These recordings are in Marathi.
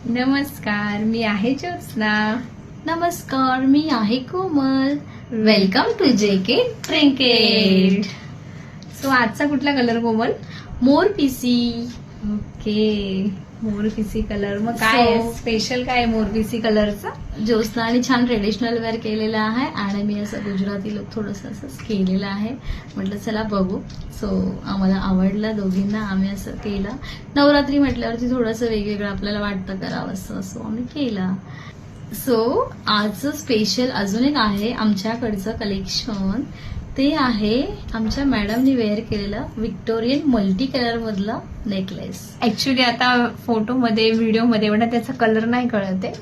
नमस्कार, मी आहे ज्योत्स्ना. नमस्कार, मी आहे Komal. Welcome to JK Trinket. So आजचा कुठला कलर कोमल? मोर पीसी. ओके, मोर पिसी कलर. मग काय So- स्पेशल काय आहे मोर पिसी कलरचा? ज्योत्स्नाने छान ट्रेडिशनल वेअर केलेलं आहे आणि मी असं गुजराती लुक थोडंसं असं केलेलं आहे. म्हटलं चला बघू. सो आम्हाला आवडलं दोघींना. आम्ही असं केलं. नवरात्री म्हटल्यावरती थोडंसं वेगवेगळं आपल्याला वाटतं करावं असं, सो आम्ही केलं. सो आजचं स्पेशल अजून एक आहे आमच्याकडचं कलेक्शन. ते आहे आमच्या मॅडमनी वेअर केलेलं व्हिक्टोरियन मल्टी कलर मधलं नेकलेस. ऍक्च्युली आता फोटोमध्ये व्हिडिओमध्ये एवढा त्याचा कलर नाही कळत आहे,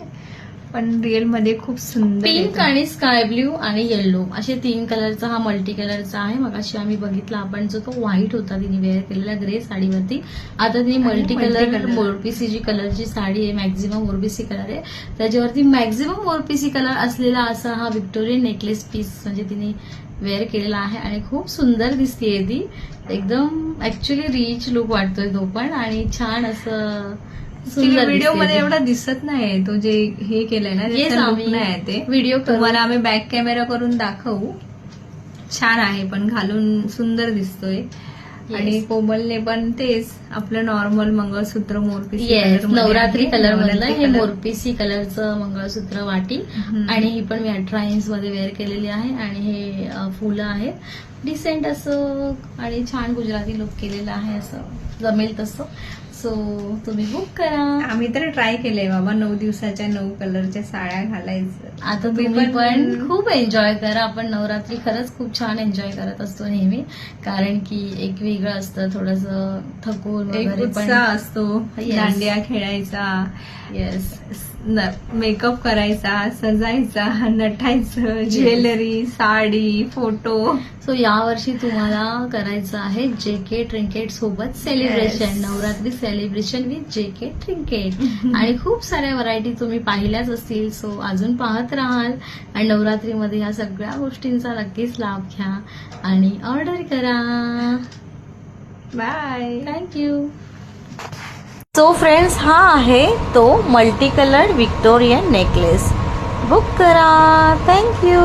पण रिअल मध्ये खूप सुंदर पिंक येतो. आणि स्काय ब्ल्यू आणि येल्लो असे 3 कलरचा हा मल्टी कलरचा आहे. मगाशी आम्ही बघितला आपण जो तो व्हाईट होता तिने वेअर केलेला ग्रे साडीवरती. आता तिने मल्टी कलर मोरपीसी जी कलरची साडी आहे, मॅक्झिमम मोरपीसी कलर आहे, त्याच्यावरती मॅक्झिमम मोरपीसी कलर असलेला असा हा व्हिक्टोरियन नेकलेस पीस म्हणजे तिने वेअर केलेला आहे आणि खूप सुंदर दिसतेय ती. एकदम ऍक्च्युली रिच लुक वाटतोय तो पण आणि छान असं सुंदर व्हिडिओ मध्ये दिसतेय ती. एवढा दिसत नाही तो जे हे केलंय ना, Yes, त्याचा look आम्ही नाही ते व्हिडिओ तुम्हाला आम्ही बॅक कॅमेरा करून दाखवू. छान आहे, पण घालून सुंदर दिसतोय. आणि कोमलने पण तेच आपलं नॉर्मल मंगळसूत्र मोरपीसी येस, कलर मध्ये नवरात्री आहे. कलर मधलं नवरात्री हे कलर. मोरपीसी कलरचं मंगळसूत्र वाटी. आणि ही पण मी 18 इंच मध्ये वेअर केलेली आहे आणि हे फुलं आहेत. डिसेंट असं आणि छान गुजराती लुक केलेलं आहे, असं जमेल तसं. सो तुम्ही बुक करा. आम्ही तर ट्राय केलंय बाबा 9 दिवसाच्या 9 कलरच्या साड्या घालायचं. आता तुम्ही पण खूप एन्जॉय करा. आपण नवरात्री खरंच खूप छान एन्जॉय करत असतो नेहमी, कारण की एक वेगळं असतं, थोडंसं थकून एक वगैरे पण. उत्साह असतो. Yes. दांडिया खेळायचा, येस, मेकअप करायचा, सजायचा, नटायचं, ज्वेलरी, साडी, फोटो. सो यावर्षी तुम्हाला करायचं आहे जेके ट्रिंकेट सोबत celebration. Yes. Navratri celebration with JK trinket. आणि खूप साऱ्या व्हरायटी तुम्ही पाहिल्याच असतील, सो अजून पाहत राहाल आणि नवरात्रीमध्ये ह्या सगळ्या गोष्टींचा नक्कीच लाभ घ्या आणि ऑर्डर करा. बाय. थँक्यू. सो फ्रेंड्स, हा आहे तो multi coloured Victorian necklace. Book करा. थँक्यू.